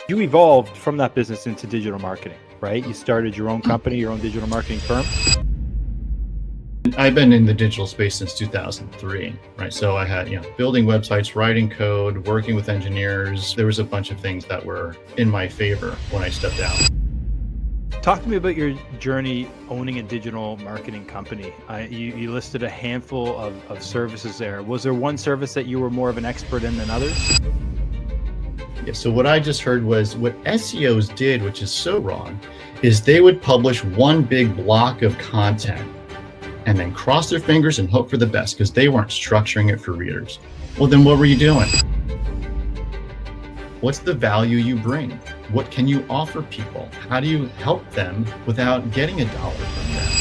You evolved from that business into digital marketing, right? You started your own company, your own digital marketing firm. I've been in the digital space since 2003, right? So I had, building websites, writing code, working with engineers. There was a bunch of things that were in my favor when I stepped out. Talk to me about your journey owning a digital marketing company. You listed a handful of services there. Was there one service that you were more of an expert in than others? Yeah, so what I just heard was what SEOs did, which is so wrong, is they would publish one big block of content and then cross their fingers and hope for the best because they weren't structuring it for readers. Well, then what were you doing? What's the value you bring? What can you offer people? How do you help them without getting $1 from them?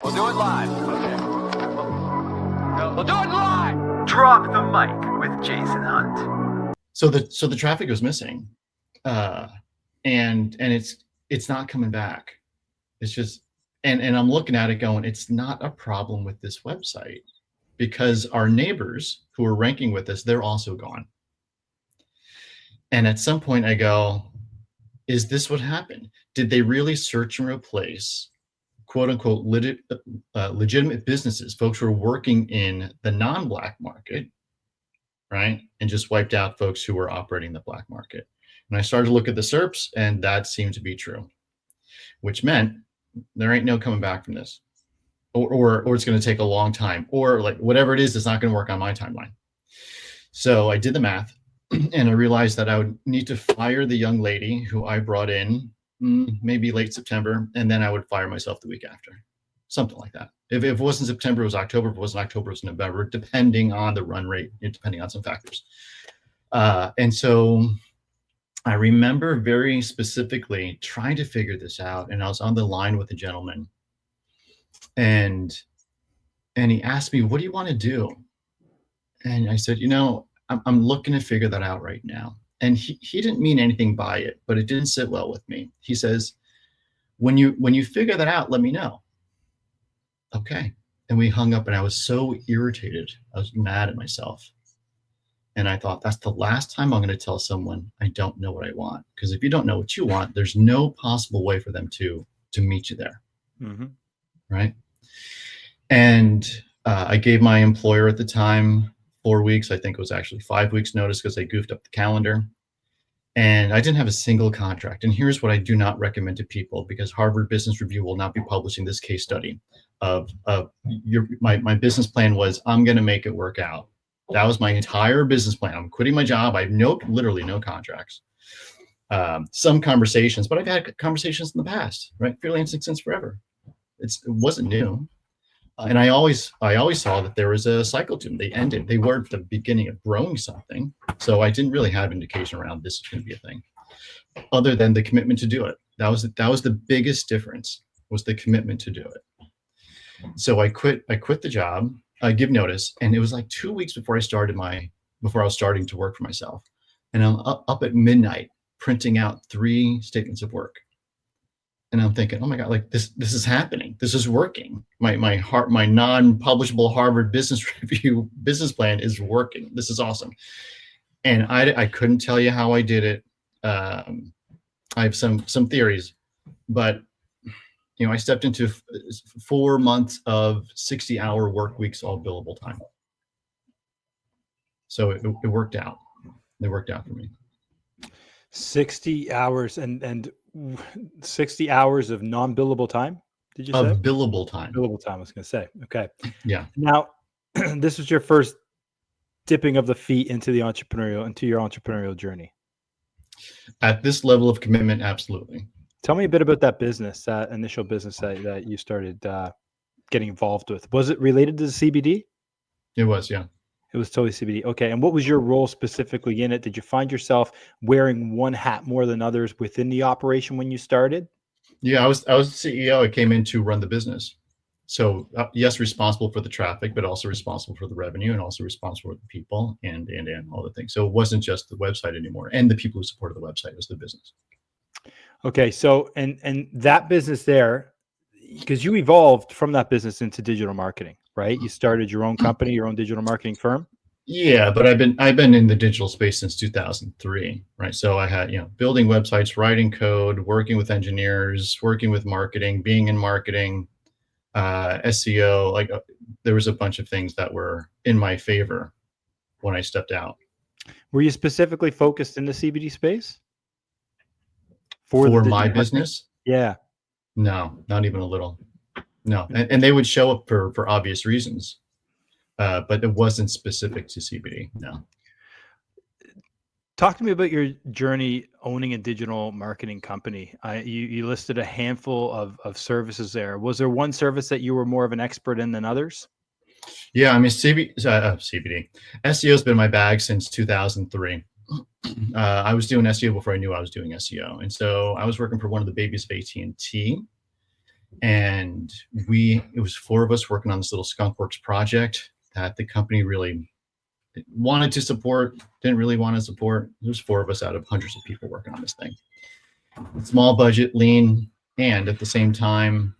We'll do it live. Okay. We'll do it live. Drop the mic with Jason Hunt. So the traffic was missing, and it's not coming back. It's just and I'm looking at it going, it's not a problem with this website because our neighbors who are ranking with us, they're also gone. And at some point I go, is this what happened? Did they really search and replace quote unquote legitimate businesses, folks who are working in the non-black market, right? And just wiped out folks who were operating the black market. And I started to look at the SERPs and that seemed to be true, which meant there ain't no coming back from this, or it's going to take a long time, or like whatever it is, it's not going to work on my timeline. So I did the math and I realized that I would need to fire the young lady who I brought in maybe late September, and then I would fire myself the week after, something like that. If it wasn't September, it was October. If it wasn't October, it was November, depending on the run rate, depending on some factors. And so I remember very specifically trying to figure this out, and I was on the line with a gentleman, and he asked me, "What do you want to do?" And I said, I'm looking to figure that out right now. And he didn't mean anything by it, but it didn't sit well with me. He says, when you figure that out, let me know. Okay. And we hung up, and I was so irritated. I was mad at myself. And I thought, that's the last time I'm going to tell someone I don't know what I want. Because if you don't know what you want, there's no possible way for them to meet you there. Mm-hmm. Right. And I gave my employer at the time 4 weeks. I think it was actually 5 weeks notice because they goofed up the calendar. And I didn't have a single contract. And here's what I do not recommend to people, because Harvard Business Review will not be publishing this case study of my business plan was, I'm going to make it work out. That was my entire business plan. I'm quitting my job. I have literally no contracts. Some conversations, but I've had conversations in the past, right? Freelancing since forever. It wasn't new. And I always saw that there was a cycle to them. They ended. They were at the beginning of growing something. So I didn't really have indication around this is going to be a thing, other than the commitment to do it. That was the biggest difference, was the commitment to do it. So I quit the job. I give notice, and it was like 2 weeks before I was starting to work for myself. And I'm up at midnight printing out 3 statements of work. And I'm thinking, oh my God, like this is happening. This is working. My non-publishable Harvard Business Review business plan is working. This is awesome. And I couldn't tell you how I did it. I have some theories, but I stepped into 4 months of 60-hour work weeks, all billable time. So it worked out. It worked out for me. 60 hours and 60 hours of non-billable time, did you say? Of billable time. Billable time, I was going to say. Okay. Yeah. Now, this was your first dipping of the feet into your entrepreneurial journey. At this level of commitment, absolutely. Tell me a bit about that business, that initial business that you started getting involved with. Was it related to the CBD? It was, yeah. It was totally CBD. Okay. And what was your role specifically in it? Did you find yourself wearing one hat more than others within the operation when you started? Yeah, I was the CEO. I came in to run the business. So yes, responsible for the traffic, but also responsible for the revenue, and also responsible for the people and all the things. So it wasn't just the website anymore, and the people who supported the website. It was the business. Okay. So, and that business there, because you evolved from that business into digital marketing, right? You started your own company, your own digital marketing firm. Yeah, but I've been in the digital space since 2003, right? So I had, building websites, writing code, working with engineers, working with marketing, being in marketing, SEO. There was a bunch of things that were in my favor when I stepped out. Were you specifically focused in the CBD space for the For my digital marketing? business, Yeah. no, not even a little. No, and they would show up for obvious reasons, but it wasn't specific to CBD. No. Talk to me about your journey owning a digital marketing company. You listed a handful of services there. Was there one service that you were more of an expert in than others? Yeah, I mean, CBD, SEO has been my bag since 2003. I was doing SEO before I knew I was doing SEO, and so I was working for one of the babies of AT&T, and it was four of us working on this little skunkworks project that the company really wanted to support, didn't really want to support. There's four of us out of hundreds of people working on this thing. Small budget, lean, and at the same time,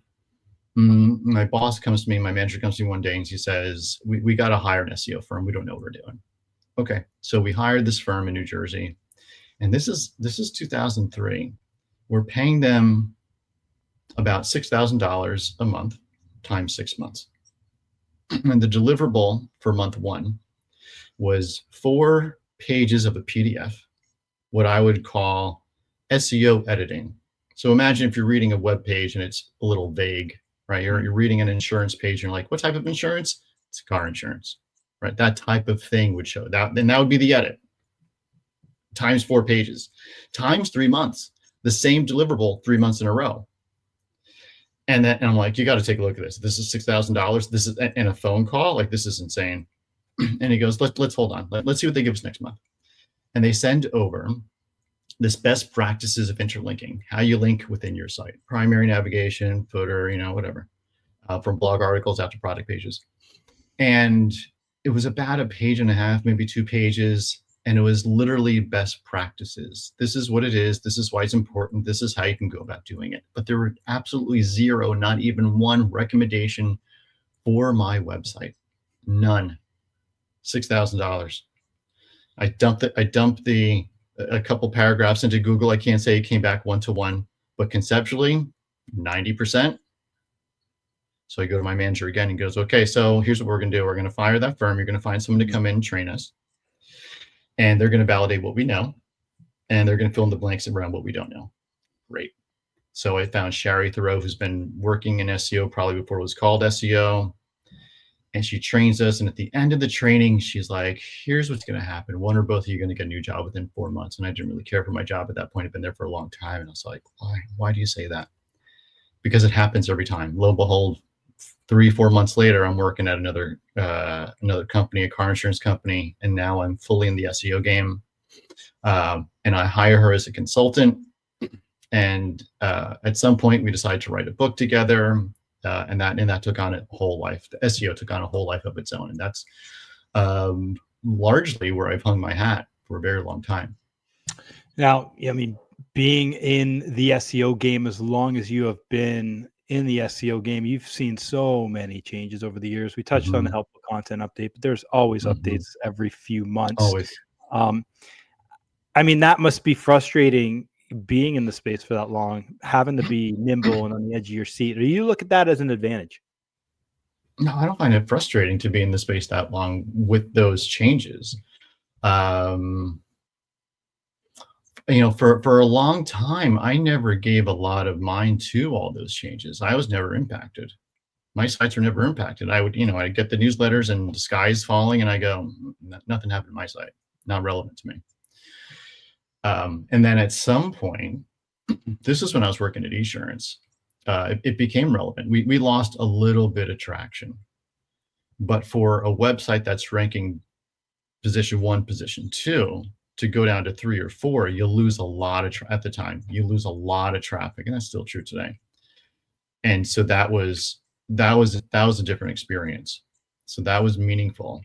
my boss comes to me, my manager comes to me one day and she says, we got to hire an SEO firm. We don't know what we're doing. Okay. So we hired this firm in New Jersey, and this is 2003. We're paying them about $6,000 a month times 6 months. And the deliverable for month one was 4 pages of a PDF, what I would call SEO editing. So imagine if you're reading a web page and it's a little vague, right? You're reading an insurance page and you're like, what type of insurance? It's car insurance, right? That type of thing would show that. Then that would be the edit times 4 pages times 3 months, the same deliverable 3 months in a row. And I'm like, you got to take a look at this. This is $6,000. This is in a phone call. Like, this is insane. And he goes, let's hold on. Let's see what they give us next month. And they send over this best practices of interlinking, how you link within your site, primary navigation, footer, whatever, from blog articles out to product pages. And it was about 1.5 pages, maybe 2 pages. And it was literally best practices. This is what it is. This is why it's important. This is how you can go about doing it. But there were absolutely zero, not even one recommendation for my website. None. $6,000. I dumped a couple paragraphs into Google. I can't say it came back 1-to-1, but conceptually, 90%. So I go to my manager again and goes, okay, so here's what we're going to do. We're going to fire that firm. You're going to find someone to come in and train us. And they're going to validate what we know. And they're going to fill in the blanks around what we don't know. Great. So I found Sheri Thorough, who's been working in SEO probably before it was called SEO. And she trains us. And at the end of the training, she's like, here's what's going to happen. One or both of you are going to get a new job within 4 months. And I didn't really care for my job at that point. I'd been there for a long time. And I was like, why? Why do you say that? Because it happens every time. Lo and behold, 3-4 months later, I'm working at another company, a car insurance company. And now I'm fully in the SEO game. And I hire her as a consultant. And at some point, we decided to write a book together. And that took on a whole life. The SEO took on a whole life of its own. And that's largely where I've hung my hat for a very long time. Now, I mean, being in the SEO game as long as you have been in the SEO game, you've seen so many changes over the years. We touched on the helpful content update, but there's always updates every few months. Always. I mean, that must be frustrating being in the space for that long, having to be nimble and on the edge of your seat. Do you look at that as an advantage? No, I don't find it frustrating to be in the space that long with those changes. For a long time, I never gave a lot of mind to all those changes. I was never impacted. My sites were never impacted. I'd get the newsletters and the sky's falling and I go, nothing happened to my site. Not relevant to me. And then at some point, this is when I was working at Esurance, it became relevant. We lost a little bit of traction, but for a website that's ranking position 1, position 2, to go down to 3 or 4, you'll lose a lot of at the time. You lose a lot of traffic, and that's still true today. And so that was a different experience. So that was meaningful,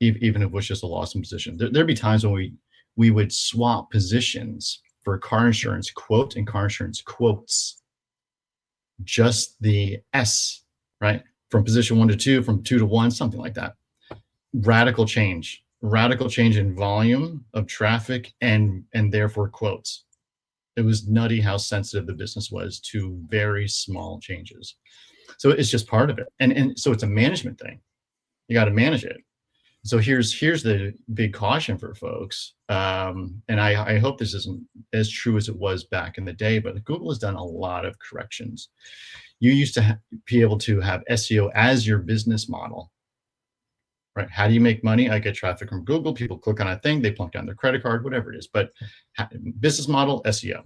even if it was just a loss in position. There'd be times when we would swap positions for car insurance quote and car insurance quotes, just the S, right? From position 1 to 2, from 2 to 1, something like that. Radical change. radical change in volume of traffic and therefore quotes. It was nutty how sensitive the business was to very small changes. So it's just part of it. And so it's a management thing. You got to manage it. So here's the big caution for folks. And I hope this isn't as true as it was back in the day, but Google has done a lot of corrections. You used to be able to have SEO as your business model, right? How do you make money? I get traffic from Google. People click on a thing, they plunk down their credit card, whatever it is. But business model, SEO.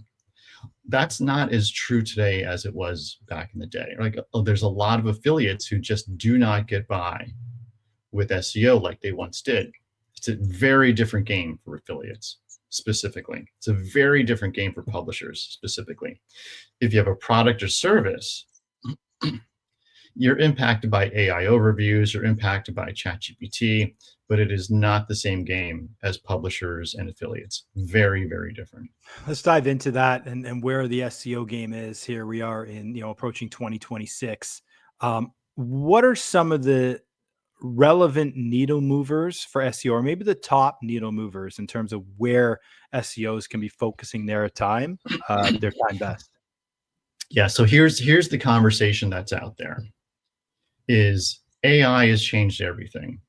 That's not as true today as it was back in the day. Like, there's a lot of affiliates who just do not get by with SEO like they once did. It's a very different game for affiliates specifically. It's a very different game for publishers specifically. If you have a product or service, you're impacted by AI overviews, you're impacted by ChatGPT, but it is not the same game as publishers and affiliates. Very, very different. Let's dive into that and where the SEO game is. Here we are in, approaching 2026. What are some of the relevant needle movers for SEO, or maybe the top needle movers in terms of where SEOs can be focusing their time best? Yeah, so here's the conversation that's out there. Is AI has changed everything.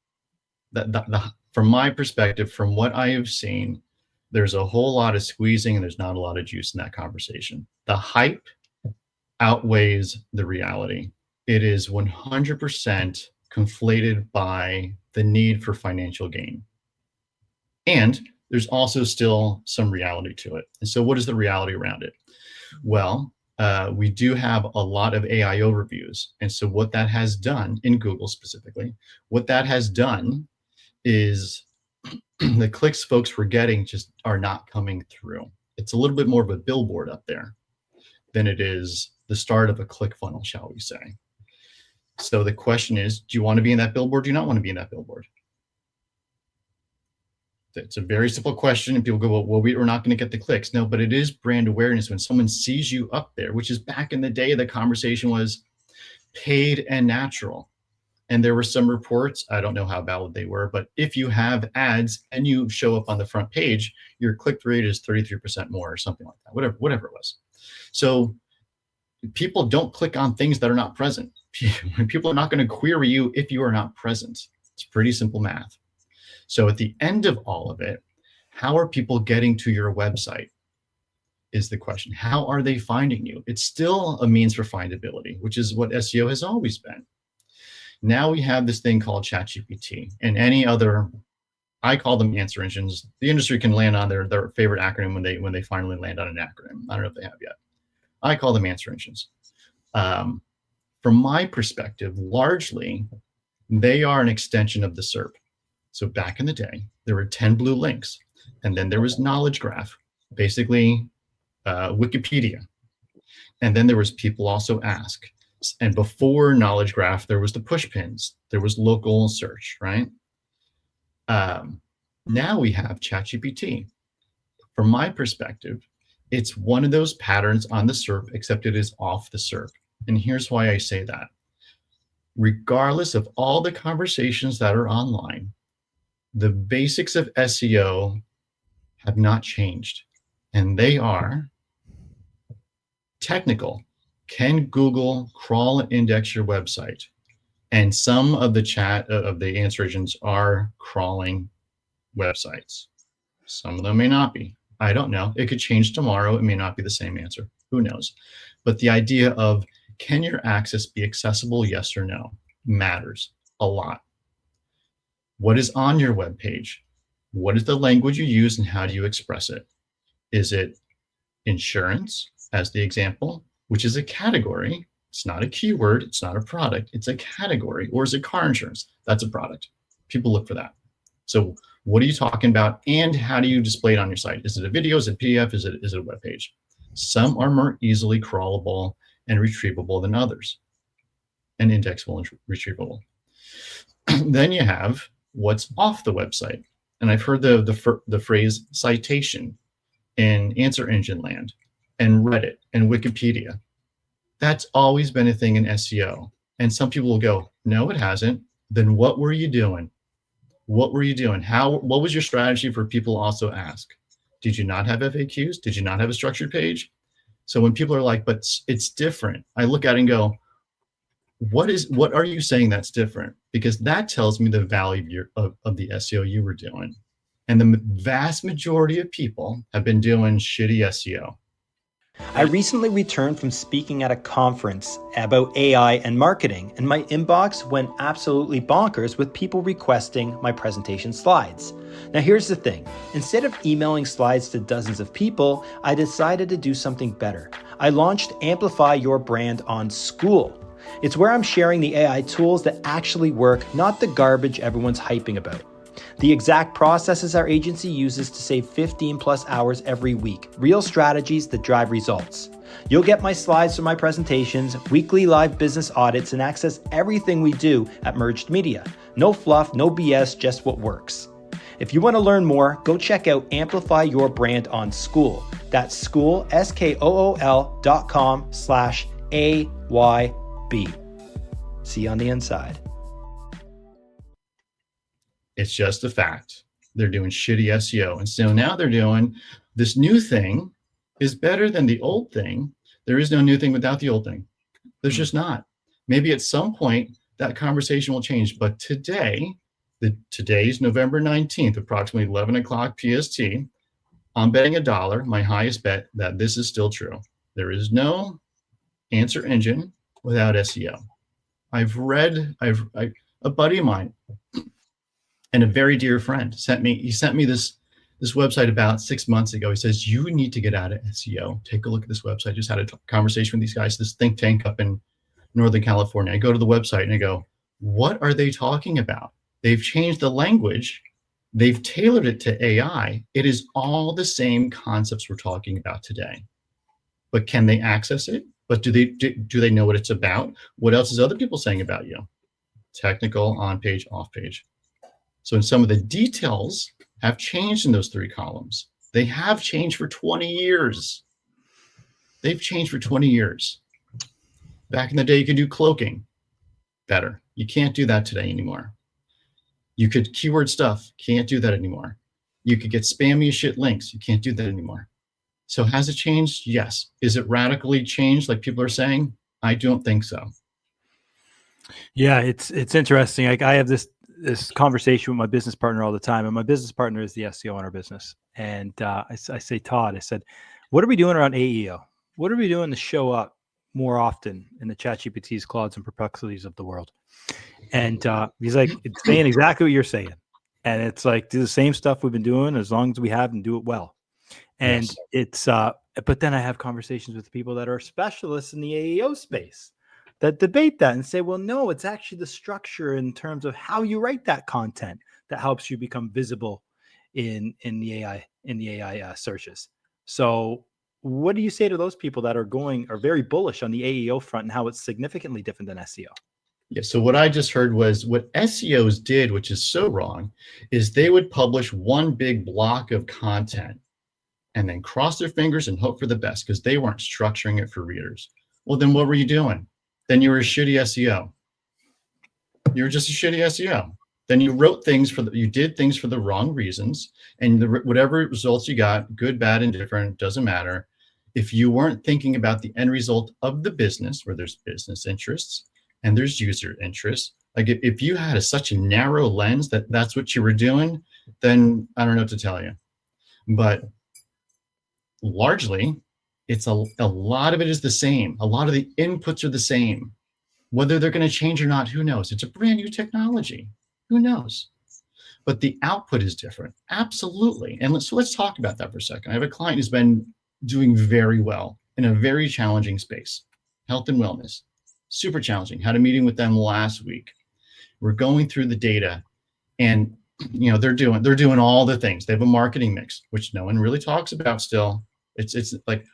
From my perspective, from what I have seen, there's a whole lot of squeezing and there's not a lot of juice in that conversation. The hype outweighs the reality. It is 100% conflated by the need for financial gain. And there's also still some reality to it. And so what is the reality around it? Well, we do have a lot of AI overviews. And so what that has done in Google specifically, what that has done is the clicks folks were getting just are not coming through. It's a little bit more of a billboard up there than it is the start of a click funnel, shall we say. So the question is, do you want to be in that billboard? Do you not want to be in that billboard? It's a very simple question, and people go, well, we're not going to get the clicks. No, but it is brand awareness when someone sees you up there, which is back in the day, the conversation was paid and natural. And there were some reports, I don't know how valid they were, but if you have ads and you show up on the front page, your click rate is 33% more or something like that, whatever it was. So people don't click on things that are not present. People are not going to query you if you are not present. It's pretty simple math. So at the end of all of it, how are people getting to your website is the question. How are they finding you? It's still a means for findability, which is what SEO has always been. Now we have this thing called ChatGPT and any other, I call them answer engines. The industry can land on their favorite acronym when they finally land on an acronym. I don't know if they have yet. I call them answer engines. From my perspective, largely, they are an extension of the SERP. So back in the day, there were 10 blue links, and then there was knowledge graph, basically Wikipedia. And then there was people also ask. And before knowledge graph, there was the push pins. There was local search, right? Now we have ChatGPT. From my perspective, it's one of those patterns on the SERP, except it is off the SERP. And here's why I say that. Regardless of all the conversations that are online, the basics of SEO have not changed. And they are technical. Can Google crawl and index your website? And some of the answer engines are crawling websites. Some of them may not be. I don't know. It could change tomorrow. It may not be the same answer. Who knows? But the idea of can your access be accessible, yes or no, matters a lot. What is on your web page? What is the language you use and how do you express it? Is it insurance, as the example, which is a category? It's not a keyword. It's not a product. It's a category. Or is it car insurance? That's a product. People look for that. So what are you talking about and how do you display it on your site? Is it a video? Is it PDF? Is it a web page? Some are more easily crawlable and retrievable than others, and indexable and retrievable. Then you have what's off the website. And I've heard the phrase citation in answer engine land and Reddit and Wikipedia. That's always been a thing in SEO. And some people will go, no, it hasn't. Then what were you doing? What were you doing? What was your strategy for people to also ask? Did you not have FAQs? Did you not have a structured page? So when people are like, but it's different, I look at it and go, what are you saying that's different? Because that tells me the value of the SEO you were doing. And the vast majority of people have been doing shitty SEO. I recently returned from speaking at a conference about AI and marketing, and my inbox went absolutely bonkers with people requesting my presentation slides. Now here's the thing, instead of emailing slides to dozens of people, I decided to do something better. I launched Amplify Your Brand on School. It's where I'm sharing the AI tools that actually work, not the garbage everyone's hyping about. The exact processes our agency uses to save 15 plus hours every week. Real strategies that drive results. You'll get my slides for my presentations, weekly live business audits, and access everything we do at Merged Media. No fluff, no BS, just what works. If you want to learn more, go check out Amplify Your Brand on School. That's school, SKOOL.com/AYB. See you on the inside. It's just a fact. They're doing shitty SEO. And so now they're doing this new thing is better than the old thing. There is no new thing without the old thing. There's just not. Maybe at some point that conversation will change. But today's November 19th, approximately 11 o'clock PST. I'm betting $1, my highest bet, that this is still true. There is no answer engine without SEO. A buddy of mine, and a very dear friend sent me this website about 6 months ago. He says, you need to get out of SEO. Take a look at this website. Just had a conversation with these guys, this think tank up in Northern California. I go to the website and I go, what are they talking about? They've changed the language. They've tailored it to AI. It is all the same concepts we're talking about today. But can they access it? But do they know what it's about? What else is other people saying about you? Technical, on page, off page. So in some of the details have changed in those 3 columns. They have changed for 20 years. They've changed for 20 years. Back in the day, you could do cloaking better. You can't do that today anymore. You could keyword stuff. Can't do that anymore. You could get spammy as shit links. You can't do that anymore. So has it changed? Yes. Is it radically changed like people are saying? I don't think so. Yeah, it's interesting. Like I have this conversation with my business partner all the time, and my business partner is the SEO in our business. And I say, Todd, I said, what are we doing around AEO? What are we doing to show up more often in the ChatGPTs, Claudes, and Perplexities of the world? And he's like, it's saying exactly what you're saying. And it's like, do the same stuff we've been doing as long as we have and do it well. And yes. It's, but then I have conversations with people that are specialists in the AEO space that debate that and say, well, no, it's actually the structure in terms of how you write that content that helps you become visible in the AI searches. So what do you say to those people that are very bullish on the AEO front and how it's significantly different than SEO? Yeah, so what I just heard was what SEOs did, which is so wrong, is they would publish one big block of content and then cross their fingers and hope for the best because they weren't structuring it for readers. Well, then what were you doing? Then you were a shitty SEO. You were just a shitty SEO. Then you wrote things you did things for the wrong reasons, and whatever results you got, good, bad, indifferent, doesn't matter. If you weren't thinking about the end result of the business, where there's business interests and there's user interests, like if you had such a narrow lens that that's what you were doing, then I don't know what to tell you. But largely, it's a lot of it is the same. A lot of the inputs are the same. Whether they're going to change or not, who knows? It's a brand new technology. Who knows? But the output is different. Absolutely. And let's talk about that for a second. I have a client who's been doing very well in a very challenging space, health and wellness. Super challenging. Had a meeting with them last week. We're going through the data, and they're doing all the things. They have a marketing mix, which no one really talks about still. It's like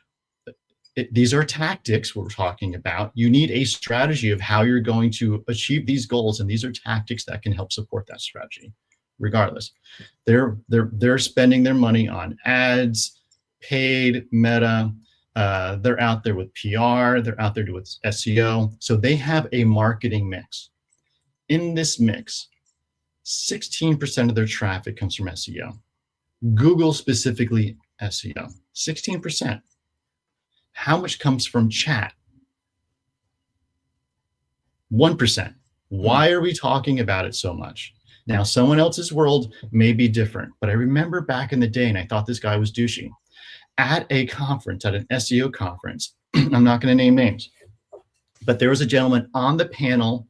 these are tactics we're talking about. You need a strategy of how you're going to achieve these goals, and these are tactics that can help support that strategy. Regardless, they're spending their money on ads, paid, Meta. They're out there with PR. They're out there with SEO. So they have a marketing mix. In this mix, 16% of their traffic comes from SEO. Google specifically SEO, 16%. How much comes from chat? 1%. Why are we talking about it so much? Now, someone else's world may be different, but I remember back in the day, and I thought this guy was douchey, at a conference, at an SEO conference, I'm not going to name names, but there was a gentleman on the panel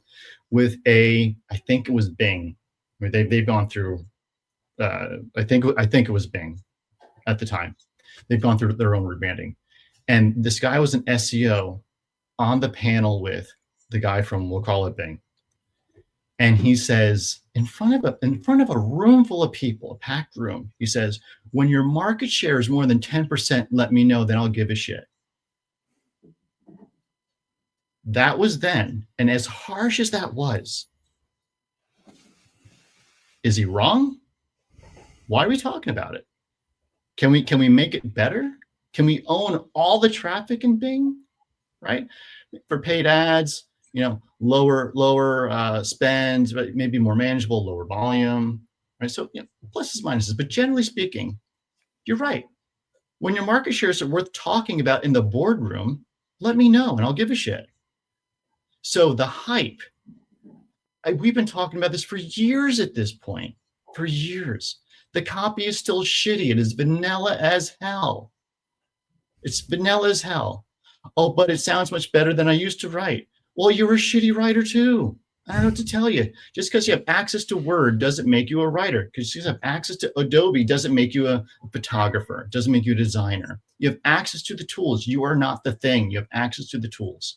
with I think it was Bing. I mean, they've gone through, I think it was Bing at the time. They've gone through their own rebranding. And this guy was an SEO on the panel with the guy from, we'll call it Bing. And he says, in front of a room full of people, a packed room, he says, when your market share is more than 10%, let me know, then I'll give a shit. That was then. And as harsh as that was, is he wrong? Why are we talking about it? Can we make it better? Can we own all the traffic in Bing, right? For paid ads, lower spend, but maybe more manageable, lower volume, right? So, pluses, minuses, but generally speaking, you're right. When your market shares are worth talking about in the boardroom, let me know and I'll give a shit. So the hype, we've been talking about this for years at this point, for years. The copy is still shitty. It is vanilla as hell. It's vanilla as hell. Oh, but it sounds much better than I used to write. Well, you're a shitty writer too. I don't know what to tell you. Just because you have access to Word doesn't make you a writer. Because you have access to Adobe doesn't make you a photographer. Doesn't make you a designer. You have access to the tools. You are not the thing. You have access to the tools.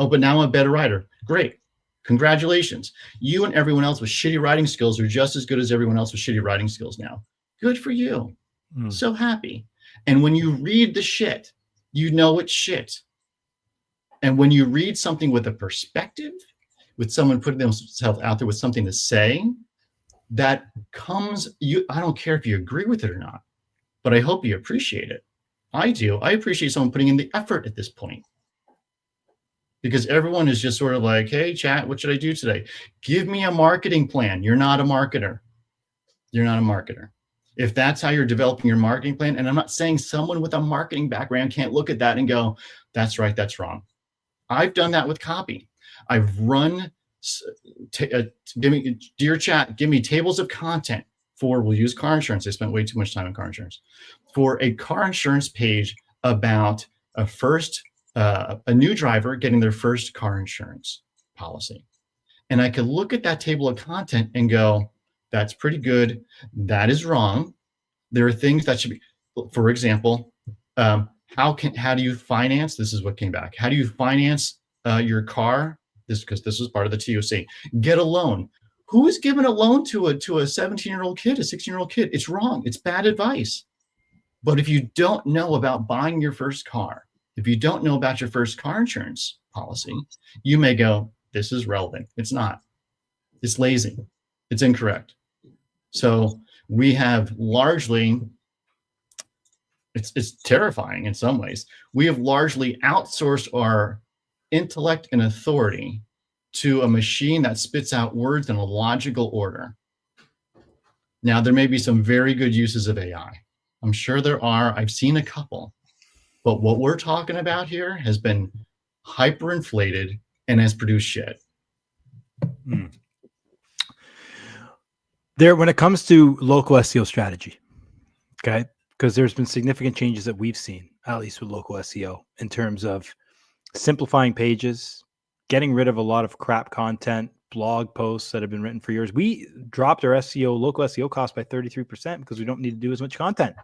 Oh, but now I'm a better writer. Great. Congratulations. You and everyone else with shitty writing skills are just as good as everyone else with shitty writing skills now. Good for you. So happy. And when you read the shit, you know it's shit. And when you read something with a perspective, with someone putting themselves out there with something to say, that comes, I don't care if you agree with it or not, but I hope you appreciate it. I do. I appreciate someone putting in the effort at this point. Because everyone is just sort of like, hey, chat, what should I do today? Give me a marketing plan. You're not a marketer. You're not a marketer. If that's how you're developing your marketing plan, and I'm not saying someone with a marketing background can't look at that and go, that's right, that's wrong. I've done that with copy. I've run, dear chat, give me tables of content for, we'll use car insurance. I spent way too much time on car insurance. For a car insurance page about a new driver getting their first car insurance policy. And I could look at that table of content and go, that's pretty good. That is wrong. There are things that should be, for example, how do you finance? This is what came back. How do you finance your car? Because this was part of the TOC. Get a loan. Who is giving a loan to a 17-year-old kid, a 16-year-old kid? It's wrong. It's bad advice. But if you don't know about buying your first car, if you don't know about your first car insurance policy, you may go, this is relevant. It's not. It's lazy. It's incorrect. So we have largely, it's terrifying in some ways. We have largely outsourced our intellect and authority to a machine that spits out words in a logical order. Now, there may be some very good uses of AI. I'm sure there are. I've seen a couple. But what we're talking about here has been hyperinflated and has produced shit. When it comes to local SEO strategy, okay, because there's been significant changes that we've seen, at least with local SEO, in terms of simplifying pages, getting rid of a lot of crap content, blog posts that have been written for years. We dropped our local SEO cost by 33% because we don't need to do as much content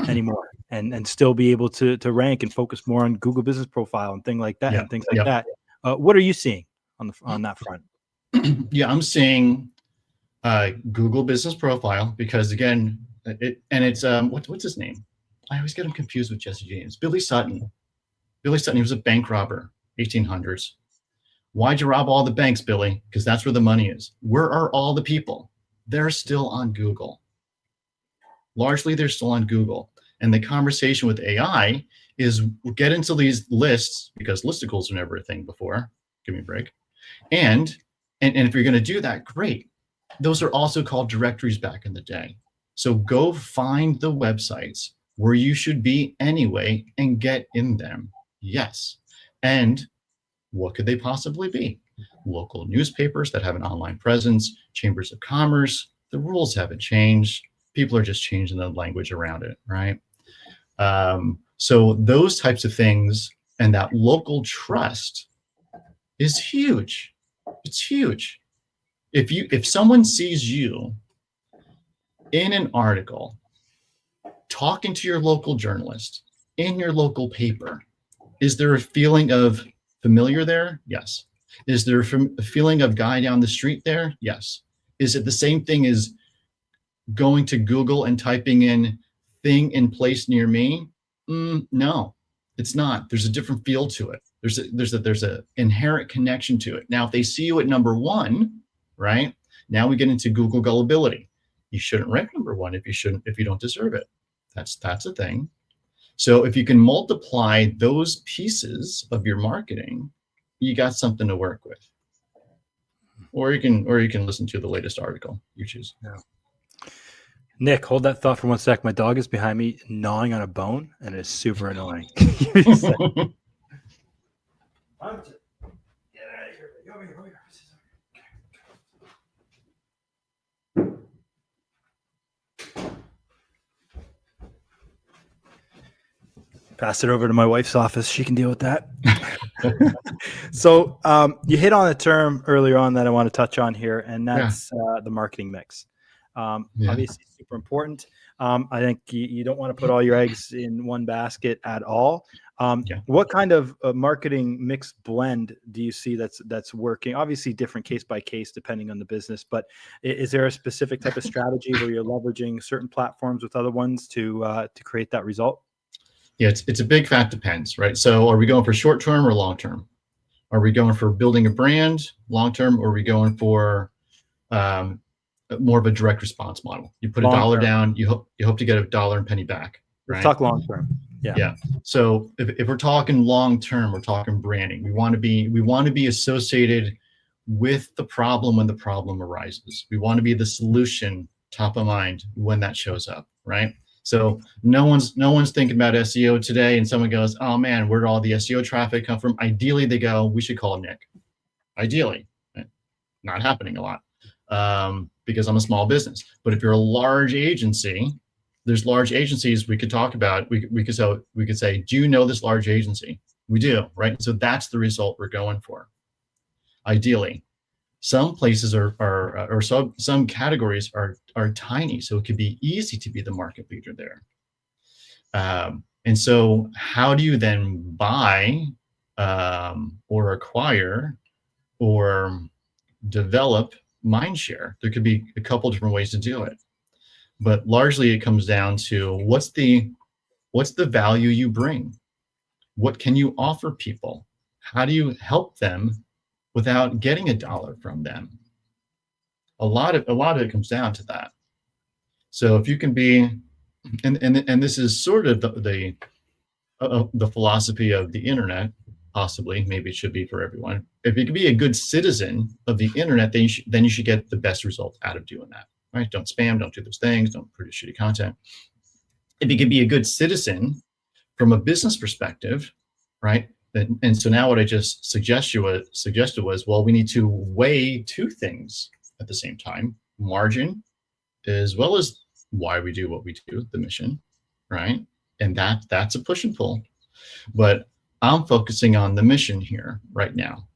anymore, and still be able to rank and focus more on Google Business Profile and things like that. What are you seeing on that front? Yeah, I'm seeing Google Business Profile because again, it's what's his name? I always get him confused with Jesse James. Billy Sutton. Billy Sutton. He was a bank robber, 1800s. Why'd you rob all the banks, Billy? Because that's where the money is. Where are all the people? They're still on Google. Largely, they're still on Google. And the conversation with AI is get into these lists because listicles were never a thing before. Give me a break. And And if you're going to do that, great. Those are also called directories back in the day. So go find the websites where you should be anyway and get in them. Yes. And what could they possibly be? Local newspapers that have an online presence, chambers of commerce. The rules haven't changed. People are just changing the language around it, right? So those types of things and that local trust is huge. It's huge. If someone sees you in an article talking to your local journalist in your local paper, is there a feeling of familiar there? Yes. Is there a feeling of guy down the street there? Yes. Is it the same thing as going to Google and typing in thing in place near me? No, it's not. There's a different feel to it. There's a inherent connection to it. Now, if they see you at number one, right? Now we get into Google gullibility. You shouldn't rank number one if you don't deserve it. That's a thing. So if you can multiply those pieces of your marketing, you got something to work with. Or you can listen to the latest article. You choose. Yeah. Nick, hold that thought for 1 sec. My dog is behind me gnawing on a bone, and it's super annoying. Get out of here. Over here. Pass it over to my wife's office. She can deal with that. So you hit on a term earlier on that I want to touch on here, and that's the marketing mix. Obviously, super important. I think you don't want to put all your eggs in one basket at all. What kind of marketing mix blend do you see that's working? Obviously, different case by case depending on the business, but is there a specific type of strategy where you're leveraging certain platforms with other ones to create that result? Yeah, it's a big fat depends, right? So are we going for short term or long term? Are we going for building a brand long term, or are we going for more of a direct response model? You put $1 down, you hope to get $1 and penny back. Right? Let's talk long term. Yeah. So if we're talking long term, we're talking branding. We want to be associated with the problem when the problem arises. We want to be the solution top of mind when that shows up, right? So no one's thinking about SEO today, and someone goes, "Oh man, where did all the SEO traffic come from?" Ideally, they go, "We should call Nick." Ideally, not happening a lot because I'm a small business. But if you're a large agency, there's large agencies we could talk about. We could say, "Do you know this large agency?" We do, right? So that's the result we're going for. Ideally. Some places or some categories are tiny, so it could be easy to be the market leader there. And so how do you then buy or acquire or develop mind share? There could be a couple different ways to do it, but largely it comes down to what's the value you bring? What can you offer people? How do you help them without getting $1 from them? A lot of it comes down to that. So if you can be, and this is sort of the philosophy of the internet, possibly, maybe it should be for everyone. If you can be a good citizen of the internet, then you should get the best result out of doing that, right? Don't spam, don't do those things, don't produce shitty content. If you can be a good citizen from a business perspective, right? And so now what I just suggested was, well, we need to weigh two things at the same time: margin, as well as why we do what we do, the mission, right? And that's a push and pull. But I'm focusing on the mission here right now,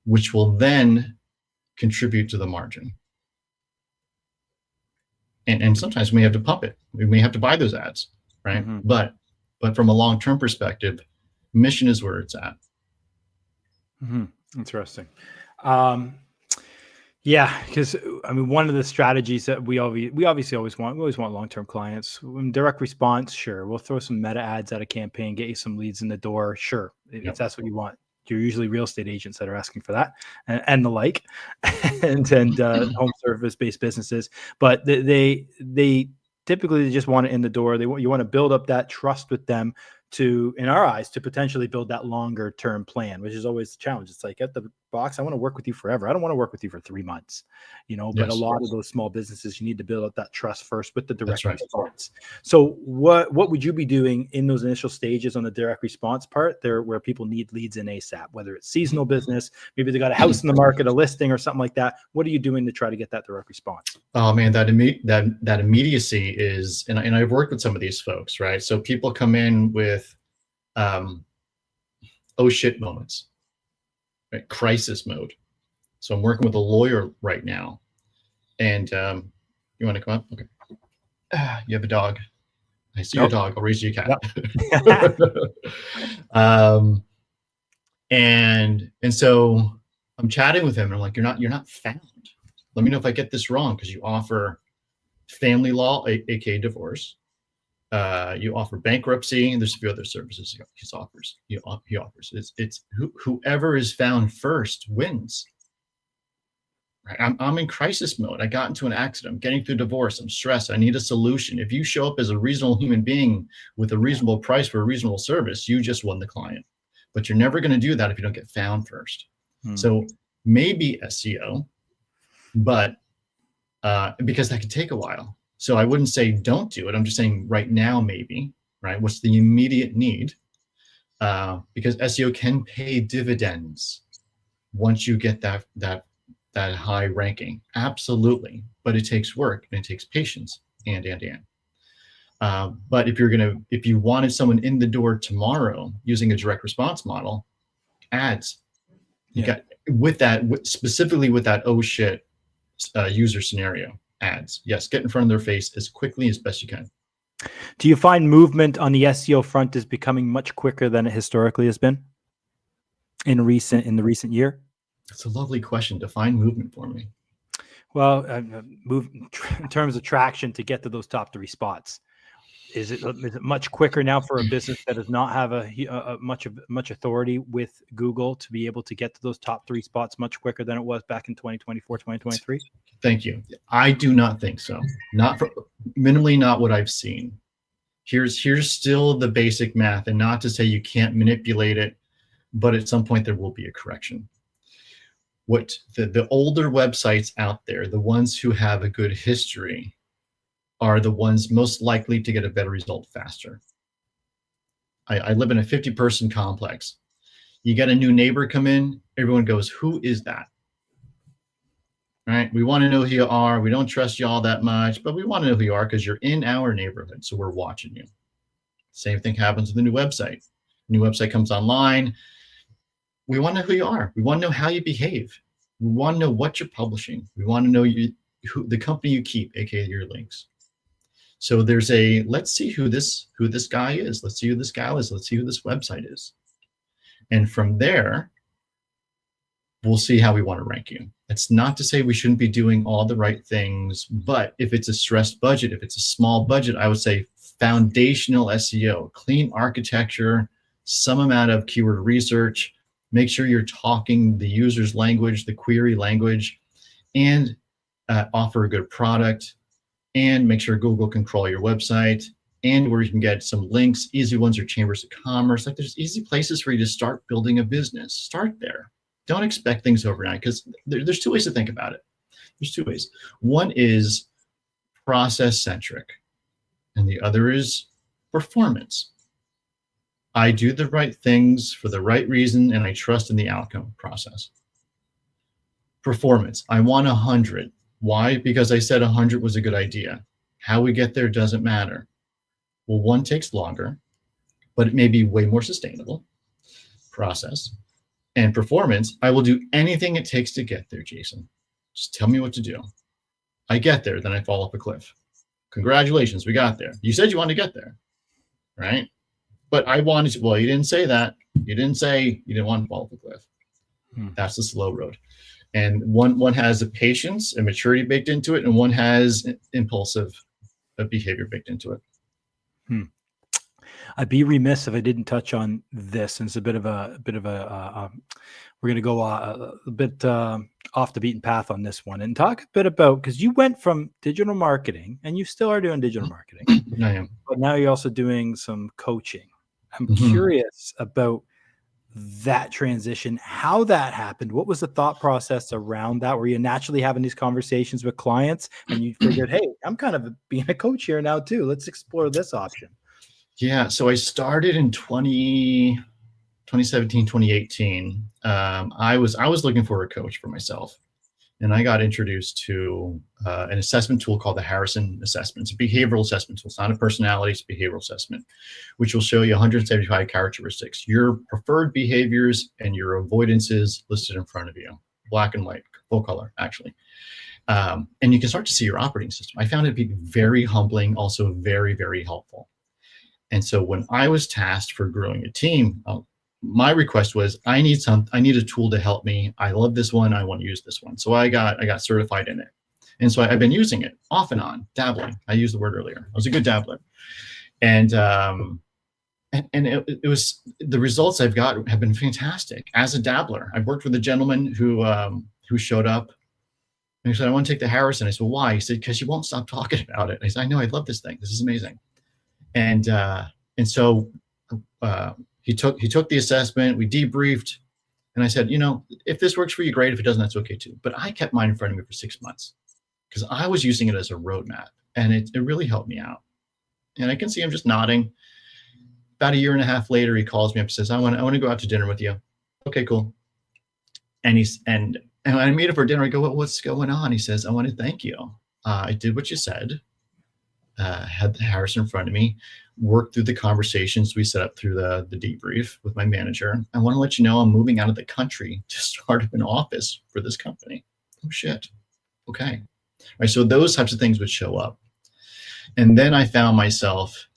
which will then contribute to the margin. And sometimes we may have to pump it. We may have to buy those ads, right? Mm-hmm. But from a long-term perspective, mission is where it's at. Mm-hmm. Interesting. Yeah, because I mean, one of the strategies that we obviously always want long-term clients. Direct response, sure, we'll throw some meta ads at a campaign, get you some leads in the door, sure, if that's what you want. You're usually real estate agents that are asking for that, and the like, and home service-based businesses, but they typically just want it in the door. You want to build up that trust with them to, in our eyes, to potentially build that longer term plan, which is always the challenge. It's like at the box, I want to work with you forever. I don't want to work with you for 3 months, but a lot of those small businesses, you need to build up that trust first with the direct response. So what would you be doing in those initial stages on the direct response part there, where people need leads in ASAP, whether it's seasonal business, maybe they got a house in the market, a listing or something like that? What are you doing to try to get that direct response? Oh man, that immediacy is, and I've worked with some of these folks, right? So people come in with, oh shit moments, right? Crisis mode. So I'm working with a lawyer right now, and you want to come up? Okay. You have a dog. I see your dog. I'll raise you a cat. Yep. And so I'm chatting with him, and I'm like, you're not found. Let me know if I get this wrong, because you offer family law, aka divorce. You offer bankruptcy, and there's a few other services he offers. It's whoever is found first wins. Right? I'm in crisis mode. I got into an accident. I'm getting through divorce. I'm stressed. I need a solution. If you show up as a reasonable human being with a reasonable price for a reasonable service, you just won the client. But you're never going to do that if you don't get found first. So maybe SEO, but because that could take a while. So I wouldn't say don't do it. I'm just saying right now, maybe, right? What's the immediate need? Because SEO can pay dividends once you get that high ranking. Absolutely. But it takes work, and it takes patience and. But if you wanted someone in the door tomorrow using a direct response model, ads, you got specifically with that oh shit user scenario. Ads, yes, get in front of their face as quickly as best you can. Do you find movement on the SEO front is becoming much quicker than it historically has been in the recent year? That's a lovely question. Define movement for me. Well, move in terms of traction to get to those top 3 spots. Is it much quicker now for a business that does not have a much authority with Google to be able to get to those top 3 spots much quicker than it was back in 2024, 2023? Thank you. I do not think so. Minimally not what I've seen. Here's still the basic math, and not to say you can't manipulate it, but at some point there will be a correction. What the older websites out there, the ones who have a good history, are the ones most likely to get a better result faster. I live in a 50-person complex. You get a new neighbor come in, everyone goes, who is that? Right? We want to know who you are. We don't trust you all that much, but we want to know who you are because you're in our neighborhood, so we're watching you. Same thing happens with a new website. New website comes online. We want to know who you are. We want to know how you behave. We want to know what you're publishing. We want to know the company you keep, aka your links. So there's let's see who this guy is. Let's see who this gal is. Let's see who this website is. And from there, we'll see how we want to rank you. It's not to say we shouldn't be doing all the right things, but if it's a stressed budget, if it's a small budget, I would say foundational SEO, clean architecture, some amount of keyword research, make sure you're talking the user's language, the query language, and offer a good product, and make sure Google can crawl your website, and where you can get some links. Easy ones are chambers of commerce. Like, there's easy places for you to start building a business. Start there. Don't expect things overnight, because there's 2 ways to think about it. There's 2 ways. One is process centric, and the other is performance. I do the right things for the right reason, and I trust in the outcome process. Performance. I want 100. Why? Because I said 100 was a good idea. How we get there doesn't matter. Well, one takes longer, but it may be way more sustainable. Process. And performance, I will do anything it takes to get there, Jason. Just tell me what to do. I get there, then I fall off a cliff. Congratulations, we got there. You said you wanted to get there, right? But I wanted to, well, you didn't say that. You didn't say you didn't want to fall off a cliff. That's the slow road. And one has a patience and maturity baked into it, and one has impulsive behavior baked into it. I'd be remiss if I didn't touch on this. And it's a bit of a we're going to go a bit off the beaten path on this one and talk a bit about, because you went from digital marketing, and you still are doing digital marketing. I am. But now you're also doing some coaching. I'm curious about that transition, how that happened. What was the thought process around that? Were you naturally having these conversations with clients and you figured, hey, I'm kind of being a coach here now too. Let's explore this option. Yeah. So I started in 2017, 2018. I was looking for a coach for myself. And I got introduced to an assessment tool called the Harrison Assessment. It's a behavioral assessment tool. It's not a personality, it's a behavioral assessment, which will show you 175 characteristics, your preferred behaviors and your avoidances listed in front of you, black and white, full color, actually. And you can start to see your operating system. I found it to be very humbling, also very, very helpful. And so when I was tasked for growing a team, my request was, I need a tool to help me. I love this one. I want to use this one. So I got certified in it. And so I've been using it off and on, dabbling. I used the word earlier. I was a good dabbler. And it was, the results I've got have been fantastic. As a dabbler, I've worked with a gentleman who showed up and he said, I want to take the Harrison. I said, well, why? He said, because you won't stop talking about it. I said, I know, I love this thing. This is amazing. And so he took the assessment, we debriefed, and I said, if this works for you, great. If it doesn't, that's okay too. But I kept mine in front of me for 6 months because I was using it as a roadmap, and it really helped me out. And I can see him just nodding. About a year and a half later, he calls me up and says, I want to go out to dinner with you. Okay, cool. And I meet him for dinner. I go, well, what's going on? He says, I want to thank you. I did what you said. Had the Harrison in front of me, worked through the conversations we set up through the debrief with my manager. I want to let you know I'm moving out of the country to start up an office for this company. Oh, shit. Okay. All right. So those types of things would show up. And then I found myself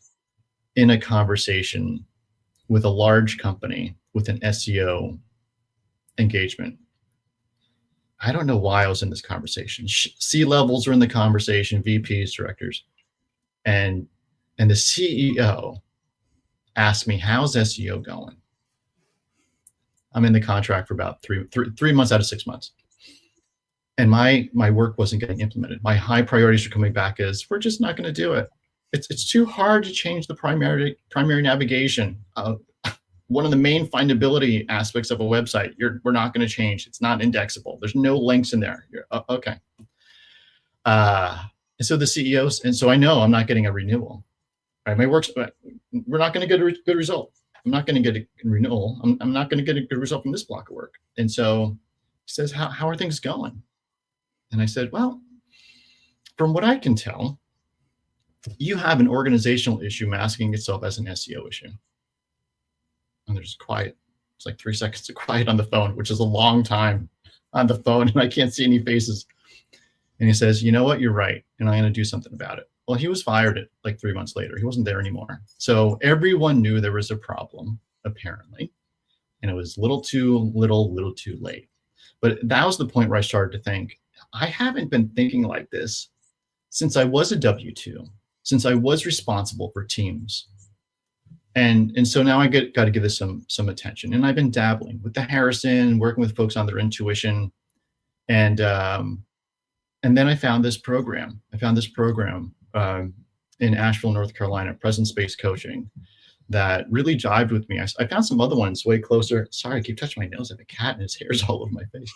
in a conversation with a large company with an SEO engagement. I don't know why I was in this conversation. C-levels are in the conversation, VPs, directors. And the CEO asked me, how's SEO going? I'm in the contract for about three months out of 6 months. And my work wasn't getting implemented. My high priorities are coming back as, we're just not going to do it. It's too hard to change the primary navigation. One of the main findability aspects of a website, we're not going to change. It's not indexable. There's no links in there. Okay. And so the CEOs, and so I know I'm not getting a renewal. Right, my work's, we're not going to get a good result. I'm not going to get a renewal. I'm not going to get a good result from this block of work. And so he says, how are things going? And I said, well, from what I can tell, you have an organizational issue masking itself as an SEO issue. And there's quiet. It's like 3 seconds of quiet on the phone, which is a long time on the phone, and I can't see any faces. And he says, you know what, you're right, and I'm going to do something about it. Well, he was fired at like 3 months later. He wasn't there anymore. So everyone knew there was a problem, apparently, and it was little too late. But that was the point where I started to think, I haven't been thinking like this since I was a W-2, since I was responsible for teams. And so now I got to give this some attention. And I've been dabbling with the Harrison, working with folks on their intuition, and then I found this program. In Asheville, North Carolina, presence-based coaching, that really jived with me. I found some other ones way closer. Sorry, I keep touching my nose. I have a cat and his hair's all over my face.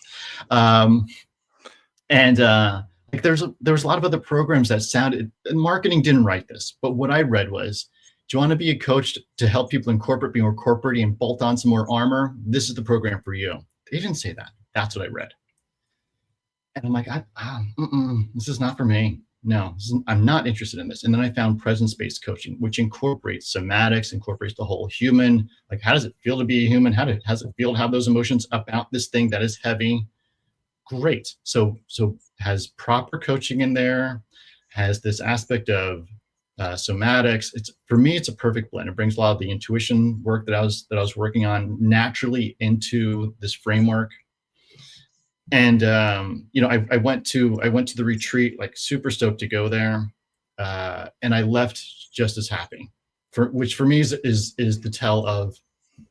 Like there was a lot of other programs that sounded, and marketing didn't write this, but what I read was, do you want to be a coach to help people incorporate, be more corporate and bolt on some more armor? This is the program for you. They didn't say that. That's what I read. And I'm like, this is not for me. No, I'm not interested in this. And then I found presence-based coaching, which incorporates somatics, incorporates the whole human. Like, how does it feel to be a human? How does it feel to have those emotions about this thing that is heavy? Great. So has proper coaching in there, has this aspect of somatics. For me, it's a perfect blend. It brings a lot of the intuition work that I was working on naturally into this framework. And I went to the retreat, like super stoked to go there, and I left just as happy. Which for me is the tell of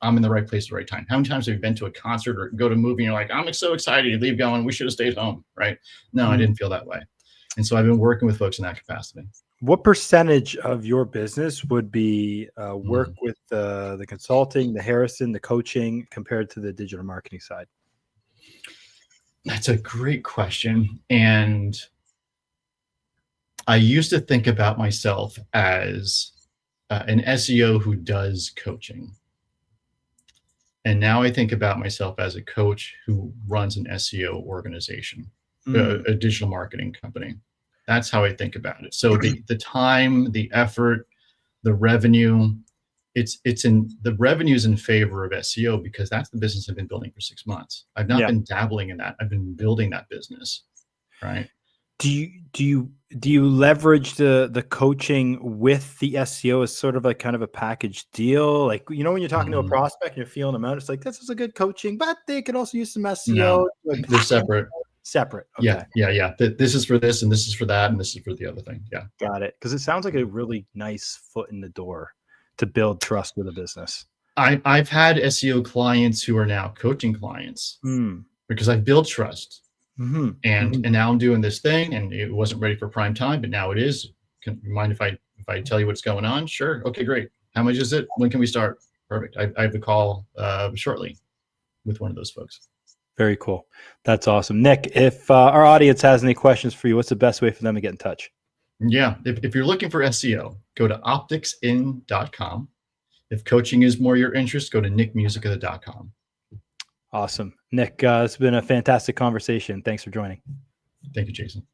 I'm in the right place at the right time. How many times have you been to a concert or go to a movie and you're like, I'm so excited, you leave going, we should have stayed home, right? No, I didn't feel that way. And so I've been working with folks in that capacity. What percentage of your business would be work with the consulting, the Harrison, the coaching compared to the digital marketing side? That's a great question. And I used to think about myself as an SEO who does coaching. And now I think about myself as a coach who runs an SEO organization, a digital marketing company. That's how I think about it. So the time, the effort, the revenue, the revenue's in favor of SEO because that's the business I've been building for 6 months. I've not been dabbling in that. I've been building that business, right? Do you leverage the coaching with the SEO as sort of like kind of a package deal? Like, when you're talking to a prospect and you're feeling them out, it's like, this is a good coaching, but they could also use some SEO. No, they're separate. Separate. Okay. Yeah. This is for this, and this is for that, and this is for the other thing. Yeah. Got it. Because it sounds like a really nice foot in the door to build trust with a business. I've had SEO clients who are now coaching clients because I've built trust. And now I'm doing this thing, and it wasn't ready for prime time, but now it is. Can you mind if I tell you what's going on? Sure. Okay, great. How much is it? When can we start? Perfect. I have the call shortly with one of those folks. Very cool. That's awesome. Nick, if our audience has any questions for you, what's the best way for them to get in touch? Yeah. If you're looking for SEO, go to opticsin.com. If coaching is more your interest, go to nickmusica.com. Awesome. Nick, it's been a fantastic conversation. Thanks for joining. Thank you, Jason.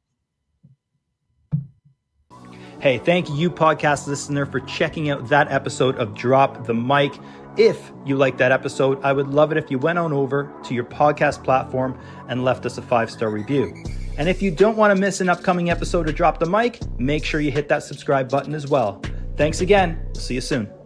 Hey, thank you, podcast listener, for checking out that episode of Drop the Mic. If you liked that episode, I would love it if you went on over to your podcast platform and left us a 5-star review. And if you don't want to miss an upcoming episode of Drop the Mic, make sure you hit that subscribe button as well. Thanks again. See you soon.